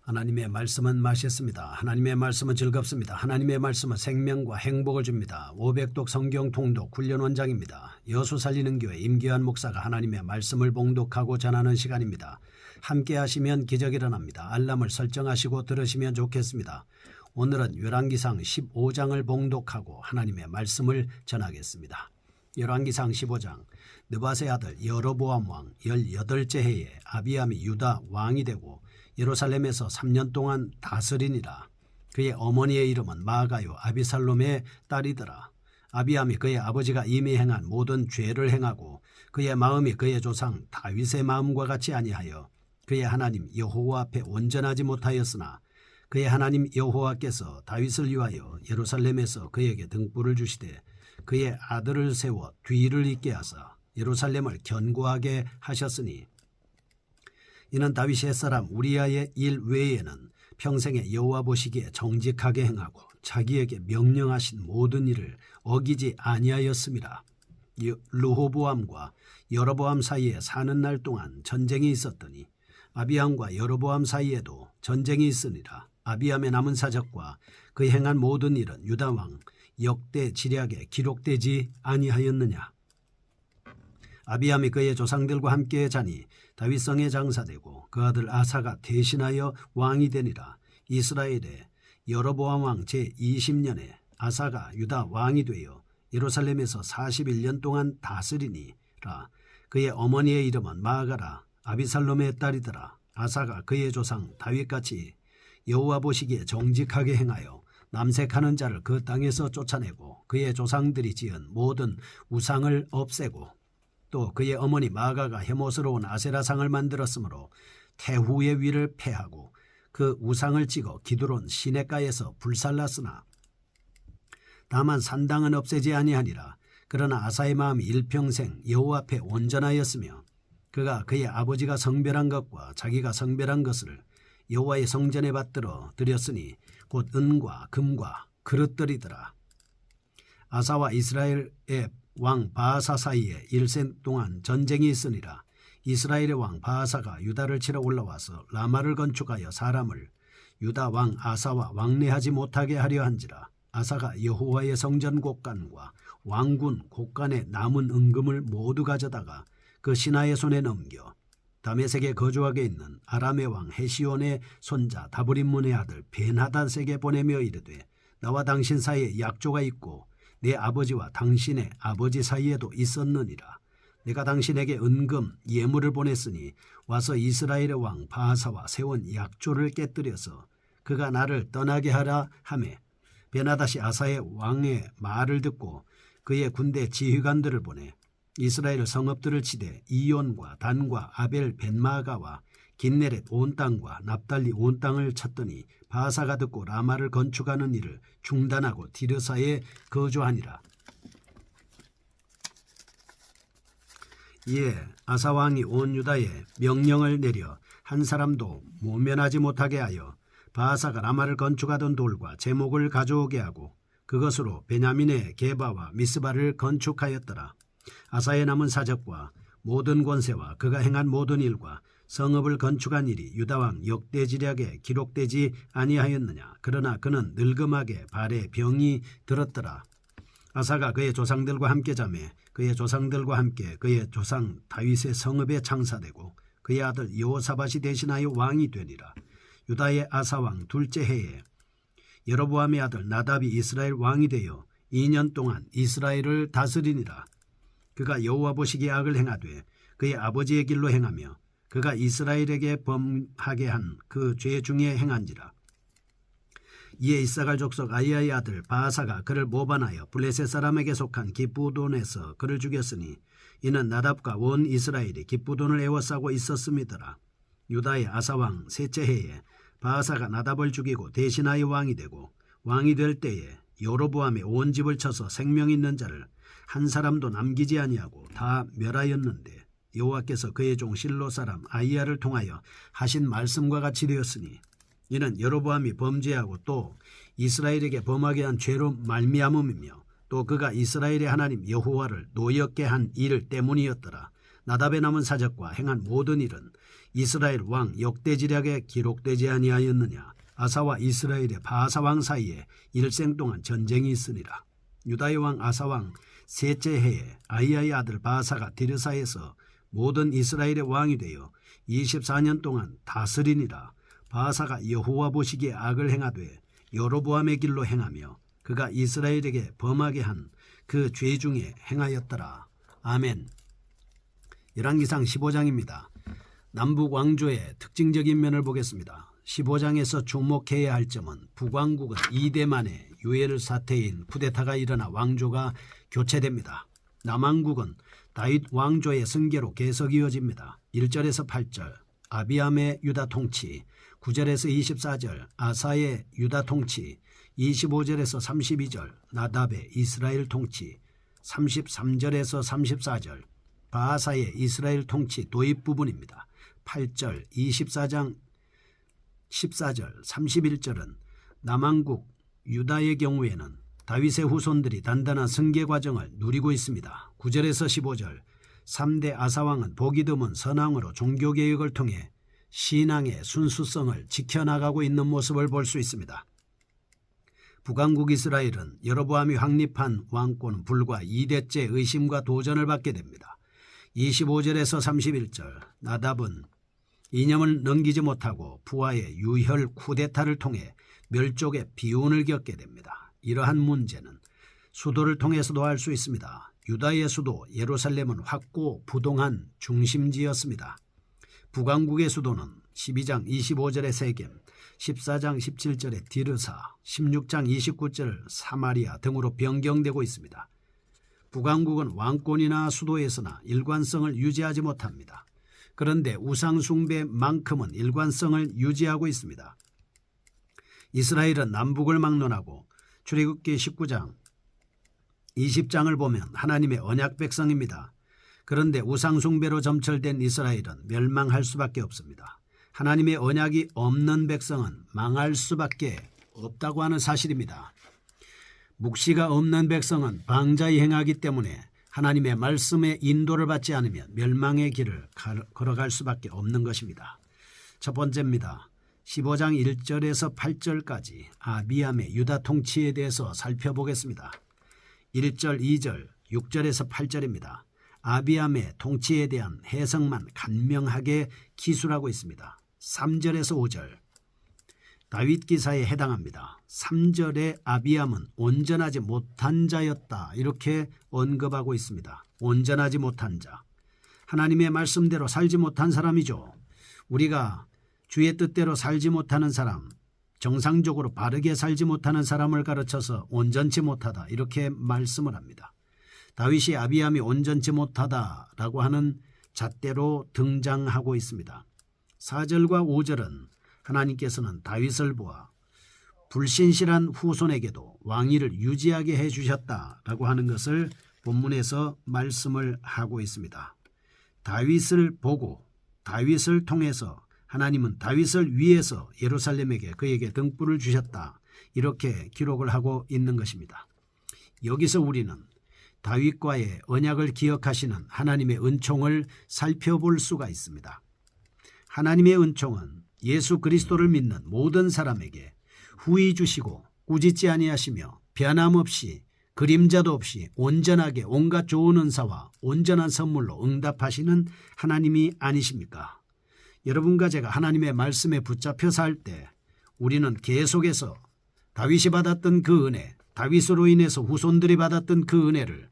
하나님의 말씀은 맛있습니다. 하나님의 말씀은 즐겁습니다. 하나님의 말씀은 생명과 행복을 줍니다. 500독 성경 통독 훈련 원장입니다. 여수 살리는 교회 임기환 목사가 하나님의 말씀을 봉독하고 전하는 시간입니다. 함께 하시면 기적이 일어납니다. 알람을 설정하시고 들으시면 좋겠습니다. 오늘은 열왕기상 15장을 봉독하고 하나님의 말씀을 전하겠습니다. 열왕기상 15장. 느밧의 아들 여로보암 왕 18째 해에 아비암이 유다 왕이 되고 예루살렘에서 3년 동안 다스리니라. 그의 어머니의 이름은 마아가요 아비살롬의 딸이더라. 아비암이 그의 아버지가 이미 행한 모든 죄를 행하고 그의 마음이 그의 조상 다윗의 마음과 같이 아니하여 그의 하나님 여호와 앞에 온전하지 못하였으나 그의 하나님 여호와께서 다윗을 위하여 예루살렘에서 그에게 등불을 주시되 그의 아들을 세워 뒤를 잇게 하사 예루살렘을 견고하게 하셨으니 이는 다윗의 옛사람 우리아의 일 외에는 평생에 여호와 보시기에 정직하게 행하고 자기에게 명령하신 모든 일을 어기지 아니하였음이라. 르호보암과 여로보암 사이에 사는 날 동안 전쟁이 있었더니 아비암과 여로보암 사이에도 전쟁이 있으니라. 아비암의 남은 사적과 그 행한 모든 일은 유다왕 역대 지략에 기록되지 아니하였느냐. 아비암이 그의 조상들과 함께 자니 다윗성에 장사되고 그 아들 아사가 대신하여 왕이 되니라. 이스라엘의 여로보암 왕 제20년에 아사가 유다 왕이 되어 예루살렘에서 41년 동안 다스리니라. 그의 어머니의 이름은 마아가라 아비살롬의 딸이더라. 아사가 그의 조상 다윗같이 여호와 보시기에 정직하게 행하여 남색하는 자를 그 땅에서 쫓아내고 그의 조상들이 지은 모든 우상을 없애고 또 그의 어머니 마아가가 혐오스러운 아세라상을 만들었으므로 태후의 위를 폐하고 그 우상을 찍어 기드론 시냇가에서 불살랐으나 다만 산당은 없애지 아니하니라. 그러나 아사의 마음이 일평생 여호와 앞에 온전하였으며 그가 그의 아버지가 성별한 것과 자기가 성별한 것을 여호와의 성전에 받들어 드렸으니 곧 은과 금과 그릇들이더라. 아사와 이스라엘의 왕 바아사 사이에 1세 동안 전쟁이 있으니라. 이스라엘의 왕 바아사가 유다를 치러 올라와서 라마를 건축하여 사람을 유다 왕 아사와 왕래하지 못하게 하려 한지라. 아사가 여호와의 성전 곳간과 왕군 곳간에 남은 은금을 모두 가져다가 그 신하의 손에 넘겨 다메섹에 거주하게 있는 아람의 왕 헤시온의 손자 다브림문의 아들 벤하닷에게 보내며 이르되 나와 당신 사이에 약조가 있고 내 아버지와 당신의 아버지 사이에도 있었느니라. 내가 당신에게 은금 예물을 보냈으니 와서 이스라엘의 왕 바아사와 세운 약조를 깨뜨려서 그가 나를 떠나게 하라 하매 벤하닷이 아사의 왕의 말을 듣고 그의 군대 지휘관들을 보내 이스라엘 성읍들을 치되 이온과 단과 아벨 벤마가와 긴네렛 온 땅과 납달리 온 땅을 쳤더니 바아사가 듣고 라마를 건축하는 일을 중단하고 디르사에 거주하니라. 이에 아사 왕이 온 유다에 명령을 내려 한 사람도 모면하지 못하게 하여 바아사가 라마를 건축하던 돌과 제목을 가져오게 하고 그것으로 베냐민의 게바와 미스바를 건축하였더라. 아사의 남은 사적과 모든 권세와 그가 행한 모든 일과 성읍을 건축한 일이 유다왕 역대지략에 기록되지 아니하였느냐. 그러나 그는 늙음하게 발에 병이 들었더라. 아사가 그의 조상들과 함께 자매 그의 조상들과 함께 그의 조상 다윗의 성읍에 창사되고 그의 아들 여호사밧이 대신하여 왕이 되니라. 유다의 아사왕 둘째 해에 여로보암의 아들 나답이 이스라엘 왕이 되어 2년 동안 이스라엘을 다스리니라. 그가 여호와 보시기에 악을 행하되 그의 아버지의 길로 행하며 그가 이스라엘에게 범하게 한 그 죄 중에 행한지라. 이에 이사갈 족속 아이야의 아들 바아사가 그를 모반하여 블레셋 사람에게 속한 기브돈에서 그를 죽였으니 이는 나답과 온 이스라엘이 기브돈을 에워싸고 있었음이더라. 유다의 아사왕 셋째 해에 바아사가 나답을 죽이고 대신하여 왕이 되고 왕이 될 때에 여로보암의 온 집을 쳐서 생명 있는 자를 한 사람도 남기지 아니하고 다 멸하였는데 여호와께서 그의 종 실로 사람 아이야를 통하여 하신 말씀과 같이 되었으니 이는 여로보암이 범죄하고 또 이스라엘에게 범하게 한 죄로 말미암음이며 또 그가 이스라엘의 하나님 여호와를 노엽게 한 일 때문이었더라. 나답의 남은 사적과 행한 모든 일은 이스라엘 왕 역대지략에 기록되지 아니하였느냐. 아사와 이스라엘의 바아사 왕 사이에 일생 동안 전쟁이 있으니라. 유다의 왕 아사 왕 셋째 해에 아히야의 아들 바아사가 디르사에서 모든 이스라엘의 왕이 되어 24년 동안 다스리니라. 바아사가 여호와 보시기에 악을 행하되 여로보암의 길로 행하며 그가 이스라엘에게 범하게 한 그 죄 중에 행하였더라. 아멘. 열왕기상 15장입니다. 남북 왕조의 특징적인 면을 보겠습니다. 15장에서 주목해야 할 점은 북왕국은 2대 만에 유엘 사태인 쿠데타가 일어나 왕조가 교체됩니다. 남왕국은 다윗 왕조의 승계로 계속 이어집니다. 1절에서 8절 아비암의 유다 통치, 9절에서 24절 아사의 유다 통치, 25절에서 32절 나답의 이스라엘 통치, 33절에서 34절 바아사의 이스라엘 통치 도입 부분입니다. 8절, 24장 14절, 31절은 남왕국 유다의 경우에는 다윗의 후손들이 단단한 승계 과정을 누리고 있습니다. 9절에서 15절 3대 아사왕은 보기 드문 선왕으로 종교개혁을 통해 신앙의 순수성을 지켜나가고 있는 모습을 볼 수 있습니다. 북왕국 이스라엘은 여로보암이 확립한 왕권은 불과 2대째 의심과 도전을 받게 됩니다. 25절에서 31절 나답은 이념을 넘기지 못하고 부하의 유혈 쿠데타를 통해 멸족의 비운을 겪게 됩니다. 이러한 문제는 수도를 통해서도 알 수 있습니다. 유다의 수도 예루살렘은 확고 부동한 중심지였습니다. 북왕국의 수도는 12장 25절의 세겜, 14장 17절의 디르사, 16장 29절 사마리아 등으로 변경되고 있습니다. 북왕국은 왕권이나 수도에서나 일관성을 유지하지 못합니다. 그런데 우상숭배만큼은 일관성을 유지하고 있습니다. 이스라엘은 남북을 막론하고 출애굽기 19장 20장을 보면 하나님의 언약 백성입니다. 그런데 우상숭배로 점철된 이스라엘은 멸망할 수밖에 없습니다. 하나님의 언약이 없는 백성은 망할 수밖에 없다고 하는 사실입니다. 묵시가 없는 백성은 방자히 행하기 때문에 하나님의 말씀의 인도를 받지 않으면 멸망의 길을 걸어갈 수밖에 없는 것입니다. 첫 번째입니다. 15장 1절에서 8절까지 아비암의 유다 통치에 대해서 살펴보겠습니다. 1절, 2절, 6절에서 8절입니다. 아비암의 통치에 대한 해석만 간명하게 기술하고 있습니다. 3절에서 5절 다윗 기사에 해당합니다. 3절에 아비암은 온전하지 못한 자였다 이렇게 언급하고 있습니다. 온전하지 못한 자, 하나님의 말씀대로 살지 못한 사람이죠. 우리가 주의 뜻대로 살지 못하는 사람, 정상적으로 바르게 살지 못하는 사람을 가르쳐서 온전치 못하다 이렇게 말씀을 합니다. 다윗이 아비암이 온전치 못하다라고 하는 잣대로 등장하고 있습니다. 4절과 5절은 하나님께서는 다윗을 보아 불신실한 후손에게도 왕위를 유지하게 해주셨다라고 하는 것을 본문에서 말씀을 하고 있습니다. 다윗을 보고 다윗을 통해서 하나님은 다윗을 위해서 예루살렘에게 그에게 등불을 주셨다 이렇게 기록을 하고 있는 것입니다. 여기서 우리는 다윗과의 언약을 기억하시는 하나님의 은총을 살펴볼 수가 있습니다. 하나님의 은총은 예수 그리스도를 믿는 모든 사람에게 후히 주시고 꾸짖지 아니하시며 변함없이 그림자도 없이 온전하게 온갖 좋은 은사와 온전한 선물로 응답하시는 하나님이 아니십니까? 여러분과 제가 하나님의 말씀에 붙잡혀 살 때 우리는 계속해서 다윗이 받았던 그 은혜, 다윗으로 인해서 후손들이 받았던 그 은혜를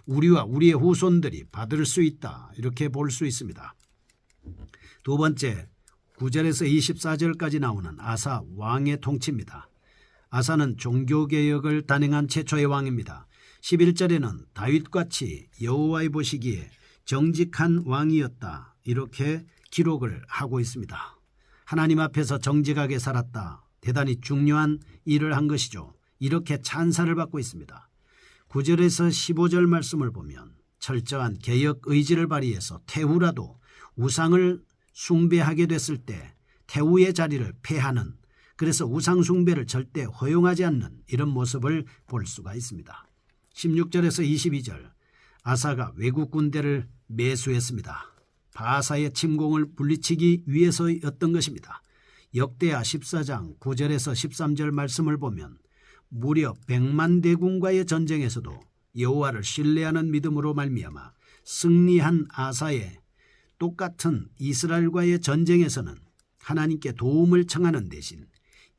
우리와 우리의 후손들이 받을 수 있다 이렇게 볼 수 있습니다. 두 번째 9절에서 24절까지 나오는 아사 왕의 통치입니다. 아사는 종교개혁을 단행한 최초의 왕입니다. 11절에는 다윗같이 여호와의 보시기에 정직한 왕이었다 이렇게 기록을 하고 있습니다. 하나님 앞에서 정직하게 살았다. 대단히 중요한 일을 한 것이죠. 이렇게 찬사를 받고 있습니다. 9절에서 15절 말씀을 보면 철저한 개혁 의지를 발휘해서 태후라도 우상을 숭배하게 됐을 때 태후의 자리를 패하는, 그래서 우상 숭배를 절대 허용하지 않는 이런 모습을 볼 수가 있습니다. 16절에서 22절 아사가 외국 군대를 매수했습니다. 바하사의 침공을 물리치기 위해서였던 것입니다. 역대하 14장 9절에서 13절 말씀을 보면 무려 100만 대군과의 전쟁에서도 여호와를 신뢰하는 믿음으로 말미암아 승리한 아사의 똑같은 이스라엘과의 전쟁에서는 하나님께 도움을 청하는 대신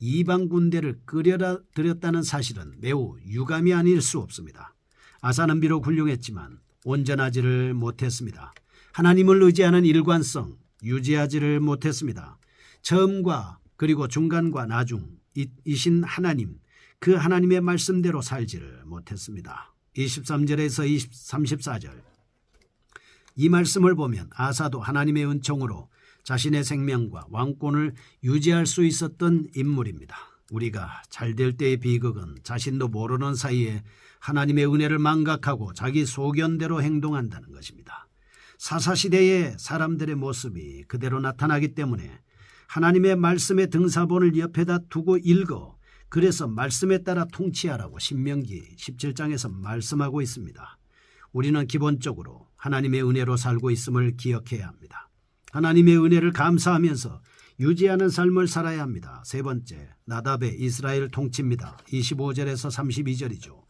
이방 군대를 끌어들였다는 사실은 매우 유감이 아닐 수 없습니다. 아사는 비록 훌륭했지만 온전하지를 못했습니다. 하나님을 의지하는 일관성 유지하지를 못했습니다. 처음과 그리고 중간과 나중이신 하나님, 그 하나님의 말씀대로 살지를 못했습니다. 23절에서 34절 이 말씀을 보면 아사도 하나님의 은총으로 자신의 생명과 왕권을 유지할 수 있었던 인물입니다. 우리가 잘될 때의 비극은 자신도 모르는 사이에 하나님의 은혜를 망각하고 자기 소견대로 행동한다는 것입니다. 사사시대의 사람들의 모습이 그대로 나타나기 때문에 하나님의 말씀의 등사본을 옆에다 두고 읽어 그래서 말씀에 따라 통치하라고 신명기 17장에서 말씀하고 있습니다. 우리는 기본적으로 하나님의 은혜로 살고 있음을 기억해야 합니다. 하나님의 은혜를 감사하면서 유지하는 삶을 살아야 합니다. 세 번째, 나답의 이스라엘 통치입니다. 25절에서 32절이죠.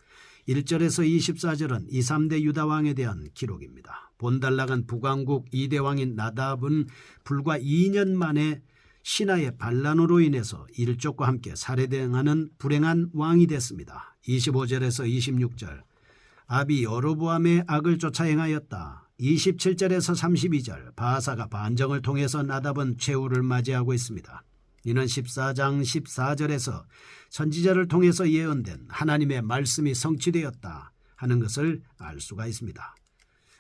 1절에서 24절은 2, 3대 유다 왕에 대한 기록입니다. 본달락은 북왕국 2대 왕인 나답은 불과 2년 만에 신하의 반란으로 인해서 일족과 함께 살해당하는 불행한 왕이 됐습니다. 25절에서 26절 아비 여로보암의 악을 쫓아 행하였다. 27절에서 32절 바하사가 반정을 통해서 나답은 최후를 맞이하고 있습니다. 이는 14장 14절에서 선지자를 통해서 예언된 하나님의 말씀이 성취되었다 하는 것을 알 수가 있습니다.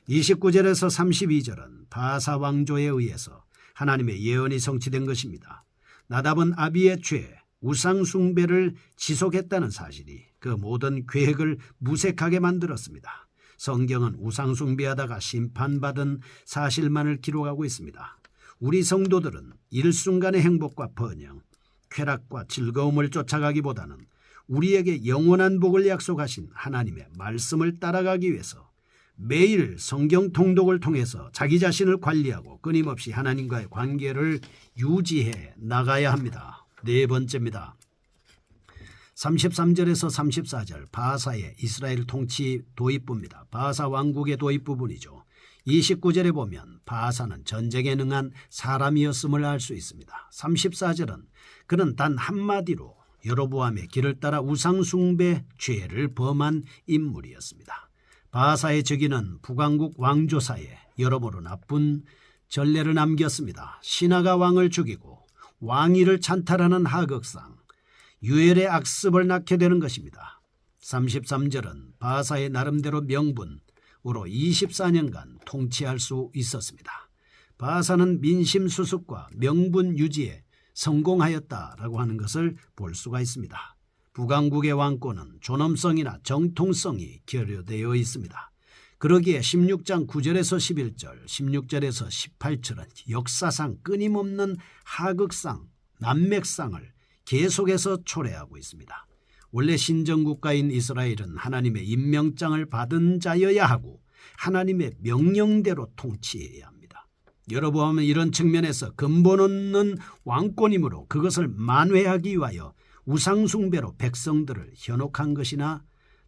29절에서 32절은 바하사 왕조에 의해서 하나님의 예언이 성취된 것입니다. 나답은 아비의 죄, 우상 숭배를 지속했다는 사실이 그 모든 계획을 무색하게 만들었습니다. 성경은 우상 숭배하다가 심판받은 사실만을 기록하고 있습니다. 우리 성도들은 일순간의 행복과 번영, 쾌락과 즐거움을 쫓아가기보다는 우리에게 영원한 복을 약속하신 하나님의 말씀을 따라가기 위해서 매일 성경 통독을 통해서 자기 자신을 관리하고 끊임없이 하나님과의 관계를 유지해 나가야 합니다. 네 번째입니다. 33절에서 34절 바하사의 이스라엘 통치 도입부입니다. 바하사 왕국의 도입 부분이죠. 29절에 보면 바하사는 전쟁에 능한 사람이었음을 알 수 있습니다. 34절은 그는 단 한마디로 여로보암의 길을 따라 우상숭배 죄를 범한 인물이었습니다. 바하사의 즉위는 북왕국 왕조사에 여러모로 나쁜 전례를 남겼습니다. 신하가 왕을 죽이고 왕위를 찬탈하는 하극상, 유혈의 악습을 낳게 되는 것입니다. 33절은 바하사의 나름대로 명분으로 24년간 통치할 수 있었습니다. 바하사는 민심 수습과 명분 유지에 성공하였다라고 하는 것을 볼 수가 있습니다. 북왕국의 왕권은 존엄성이나 정통성이 결여되어 있습니다. 그러기에 16장 9절에서 11절, 16절에서 18절은 역사상 끊임없는 하극상, 난맥상을 계속해서 초래하고 있습니다. 원래 신정국가인 이스라엘은 하나님의 임명장을 받은 자여야 하고 하나님의 명령대로 통치해야 합니다. 여러보암은 이런 측면에서 근본 없는 왕권이므로 그것을 만회하기 위하여 우상숭배로 백성들을 현혹한 것이나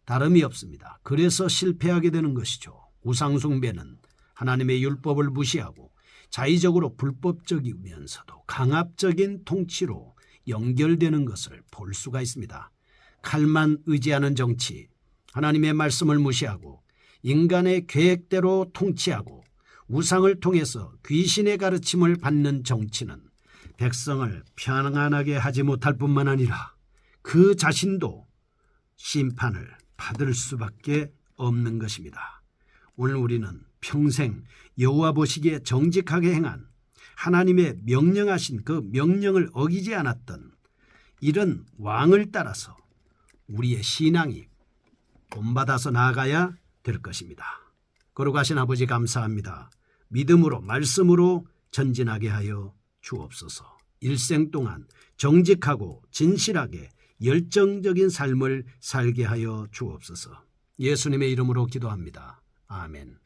다름이 없습니다. 그래서 실패하게 되는 것이죠. 우상숭배는 하나님의 율법을 무시하고 자의적으로 불법적이면서도 강압적인 통치로 연결되는 것을 볼 수가 있습니다. 칼만 의지하는 정치, 하나님의 말씀을 무시하고 인간의 계획대로 통치하고 우상을 통해서 귀신의 가르침을 받는 정치는 백성을 평안하게 하지 못할 뿐만 아니라 그 자신도 심판을 받을 수밖에 없는 것입니다. 오늘 우리는 평생 여호와 보시기에 정직하게 행한 하나님의 명령하신 그 명령을 어기지 않았던 이런 왕을 따라서 우리의 신앙이 본받아서 나아가야 될 것입니다. 거룩하신 아버지 감사합니다. 믿음으로 말씀으로 전진하게 하여 주옵소서. 일생 동안 정직하고 진실하게 열정적인 삶을 살게 하여 주옵소서. 예수님의 이름으로 기도합니다. 아멘.